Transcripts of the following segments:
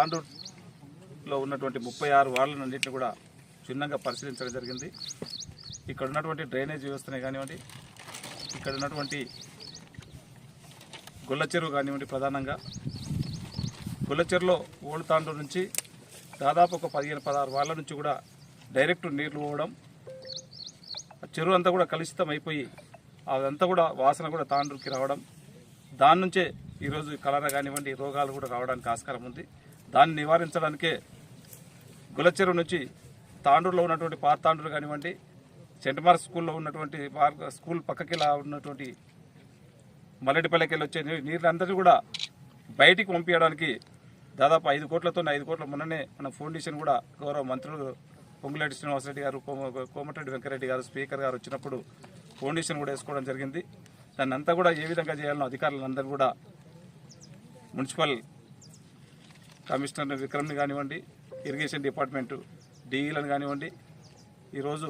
తాండూరులో ఉన్నటువంటి 36 వార్డులన్నింటినీ కూడా క్షుణ్ణంగా పరిశీలించడం జరిగింది. ఇక్కడ ఉన్నటువంటి డ్రైనేజ్ వ్యవస్థనే కానివ్వండి, ఇక్కడ ఉన్నటువంటి గొల్ల చెరువు కానివ్వండి, ప్రధానంగా గొల్ల చెరువులో ఓల్డ్ తాండూరు నుంచి దాదాపు ఒక 15-16 వార్డుల నుంచి కూడా డైరెక్ట్ నీళ్లు పోవడం, చెరువు అంతా కూడా కలుషితం అయిపోయి అదంతా కూడా వాసన కూడా తాండూరుకి రావడం, దాని నుంచే ఈరోజు కలరా కానివ్వండి రోగాలు కూడా రావడానికి ఆస్కారం ఉంది. దాన్ని నివారించడానికే గొల్ల చెరువు నుంచి తాండూరులో ఉన్నటువంటి పాత తాండూరు కానివ్వండి, సెంట్ మార్క్స్ స్కూల్లో ఉన్నటువంటి స్కూల్ పక్కకిలా ఉన్నటువంటి మల్లెడిపల్లెకి వచ్చే నీళ్ళందరినీ కూడా బయటికి పంపించడానికి దాదాపు 5 కోట్లతో 5 కోట్ల మొన్ననే మన ఫౌండేషన్ కూడా గౌరవ మంత్రులు పొంగులేటి శ్రీనివాసరెడ్డి గారు, కోమటిరెడ్డి వెంకరెడ్డి గారు, స్పీకర్ గారు వచ్చినప్పుడు ఫౌండేషన్ కూడా వేసుకోవడం జరిగింది. దాన్ని అంతా కూడా ఏ విధంగా చేయాలనో అధికారులందరూ కూడా మున్సిపల్ కమిషనర్ విక్రమ్ని కానివ్వండి, ఇరిగేషన్ డిపార్ట్మెంటు డిఈలను కానివ్వండి, ఈరోజు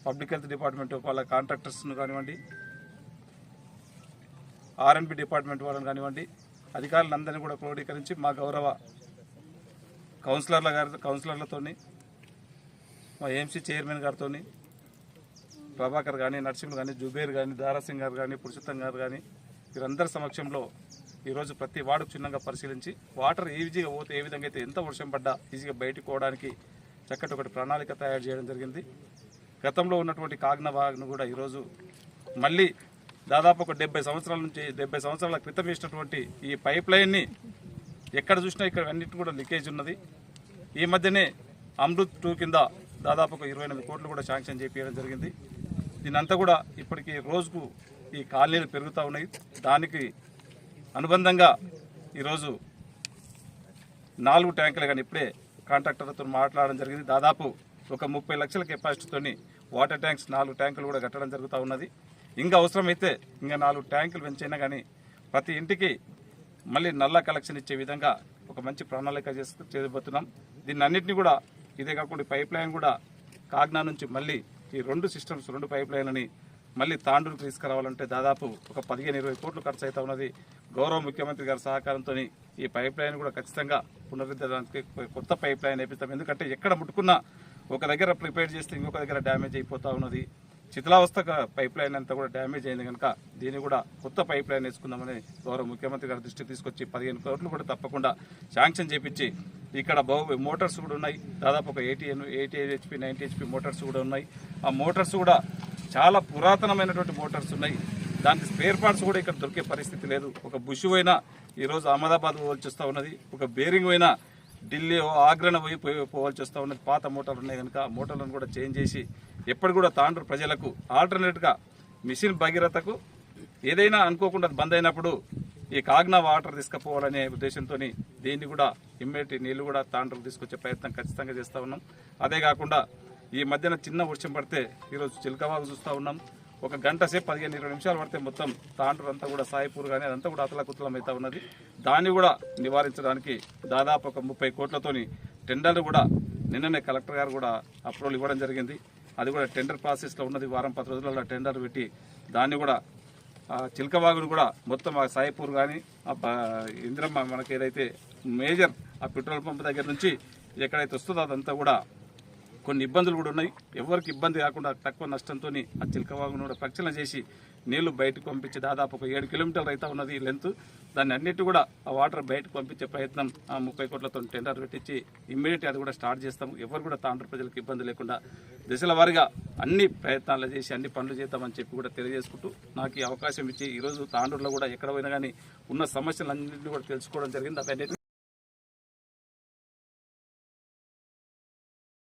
పబ్లిక్ హెల్త్ డిపార్ట్మెంట్ వాళ్ళ కాంట్రాక్టర్స్ను కానివ్వండి, ఆర్ఎండ్బి డిపార్ట్మెంట్ వాళ్ళని కానివ్వండి, అధికారులందరినీ కూడా క్రోడీకరించి మా గౌరవ కౌన్సిలర్లతో, మా ఏఎంసీ చైర్మన్ గారితో, ప్రభాకర్ కానీ, నరసింహులు కానీ, జుబేర్ కానీ, దారాసింగ్ గారు కానీ, పురుషోత్తం గారు కానీ, వీరందరి సమక్షంలో ఈరోజు ప్రతి వార్డు చిన్నగా పరిశీలించి వాటర్ ఈజీగా పోతే ఏ విధంగా అయితే ఎంత వర్షం పడ్డా ఈజీగా బయటకు పోవడానికి చక్కటి ఒకటి ప్రణాళిక తయారు చేయడం జరిగింది. గతంలో ఉన్నటువంటి కాగ్నవాగ్ను కూడా ఈరోజు మళ్ళీ దాదాపు ఒక 70 సంవత్సరాల క్రితం వేసినటువంటి ఈ పైప్ లైన్ని ఎక్కడ చూసినా ఇక్కడ అన్నింటి కూడా లీకేజ్ ఉన్నది. ఈ మధ్యనే అమృత్ 2 కింద దాదాపు ఒక 28 కోట్లు కూడా శాంక్షన్ చేయించడం జరిగింది. దీనంతా కూడా ఇప్పటికీ రోజుకు ఈ కాలనీలు పెరుగుతూ ఉన్నాయి. దానికి అనుబంధంగా ఈరోజు 4 ట్యాంకులు కానీ ఇప్పుడే కాంట్రాక్టర్లతో మాట్లాడడం జరిగింది. దాదాపు ఒక 30 లక్షల కెపాసిటీతోని వాటర్ ట్యాంక్స్ 4 ట్యాంకులు కూడా కట్టడం జరుగుతూ ఉన్నది. ఇంకా అవసరమైతే ఇంకా 4 ట్యాంకులు పెంచైనా కానీ ప్రతి ఇంటికి మళ్ళీ నల్ల కలెక్షన్ ఇచ్చే విధంగా ఒక మంచి ప్రణాళిక చేయబోతున్నాం. దీన్ని అన్నింటినీ కూడా ఇదే కాకుండా పైప్ లైన్ కూడా కాగ్నా నుంచి మళ్ళీ ఈ 2 పైప్ లైన్లని మళ్ళీ తాండూరుకు తీసుకురావాలంటే దాదాపు ఒక 15-20 కోట్లు ఖర్చు అవుతా ఉన్నది. గౌరవ ముఖ్యమంత్రి గారి సహకారంతో ఈ పైప్ లైన్ కూడా ఖచ్చితంగా పునరుద్ధరించడానికి కొత్త పైప్ లైన్ వేపిస్తాం. ఎందుకంటే ఎక్కడ ముట్టుకున్నా ఒక దగ్గర ప్రిపేర్ చేస్తే ఇంకొక దగ్గర డ్యామేజ్ అయిపోతూ ఉన్నది. శిథిలావస్థ పైప్ లైన్ అంతా కూడా డ్యామేజ్ అయింది కనుక దీన్ని కూడా కొత్త పైప్ లైన్ వేసుకుందామని గౌరవ ముఖ్యమంత్రి గారి దృష్టికి తీసుకొచ్చి 15 కోట్లు కూడా తప్పకుండా శాంక్షన్ చేపించి ఇక్కడ మోటార్స్ కూడా ఉన్నాయి. దాదాపు ఒక 80 HP 90 HP మోటార్స్ కూడా ఉన్నాయి. ఆ మోటార్స్ కూడా చాలా పురాతనమైనటువంటి మోటార్స్ ఉన్నాయి. దానికి స్పేర్ పార్ట్స్ కూడా ఇక్కడ దొరికే పరిస్థితి లేదు. ఒక బుష్ అయినా ఈరోజు అహ్మదాబాద్ పోవాల్సి వస్తూ ఉన్నది, ఒక బేరింగ్ అయినా ఢిల్లీ ఆగ్రన పోవాల్సి వస్తూ ఉన్నది. పాత మోటార్లు ఉన్నాయి కనుక ఆ మోటార్లను కూడా చేంజ్ చేసి ఎప్పటి కూడా తాండూరు ప్రజలకు ఆల్టర్నేట్గా మిషన్ భగీరథకు ఏదైనా అనుకోకుండా బంద్ అయినప్పుడు ఈ కాగ్నా వాటర్ తీసుకుపోవాలనే ఉద్దేశంతో దీన్ని కూడా ఇమ్మీడియట్ నీళ్లు కూడా తాండూరుకు తీసుకొచ్చే ప్రయత్నం ఖచ్చితంగా చేస్తూ ఉన్నాం. అదే కాకుండా ఈ మధ్యన చిన్న వర్షం పడితే ఈరోజు చిలకవాగు చూస్తూ ఉన్నాం. ఒక గంట సేపు 15-20 నిమిషాలు పడితే మొత్తం తాండూరు అంతా కూడా సాయిపూర్ కానీ అదంతా కూడా అతలకుతలం అవుతా ఉన్నది. దాన్ని కూడా నివారించడానికి దాదాపు ఒక 30 కోట్లతోని టెండర్లు కూడా నిన్ననే కలెక్టర్ గారు కూడా అప్రూవల్ ఇవ్వడం జరిగింది. అది కూడా టెండర్ ప్రాసెస్లో ఉన్నది. వారం 10 రోజులలో టెండర్ పెట్టి దాన్ని కూడా చిలకవాగును కూడా మొత్తం ఆ సాయిపూర్ కానీ ఇంద్రమ్మ మనకి ఏదైతే మేజర్ ఆ పెట్రోల్ పంప్ దగ్గర నుంచి ఎక్కడైతే వస్తుందో అదంతా కూడా కొన్ని ఇబ్బందులు కూడా ఉన్నాయి. ఎవరికి ఇబ్బంది కాకుండా తక్కువ నష్టంతో ఆ చిలకవాగును కూడా ప్రక్షాళన చేసి నీళ్లు బయటకు పంపించి దాదాపు ఒక 7 కిలోమీటర్లు అయితే ఉన్నది ఈ లెంత్. దాన్ని అన్నిటి కూడా ఆ వాటర్ బయటకు పంపించే ప్రయత్నం ఆ 30 కోట్లతో టెండర్ పెట్టించి ఇమ్మీడియట్ అది కూడా స్టార్ట్ చేస్తాము. ఎవరు కూడా తాండూరు ప్రజలకు ఇబ్బంది లేకుండా దశల వారీగా అన్ని ప్రయత్నాలు చేసి అన్ని పనులు చేద్దామని చెప్పి కూడా తెలియజేసుకుంటూ నాకు ఈ అవకాశం ఇచ్చి ఈరోజు తాండూరులో కూడా ఎక్కడ పోయినా కానీ ఉన్న సమస్యలన్నింటినీ కూడా తెలుసుకోవడం జరిగింది.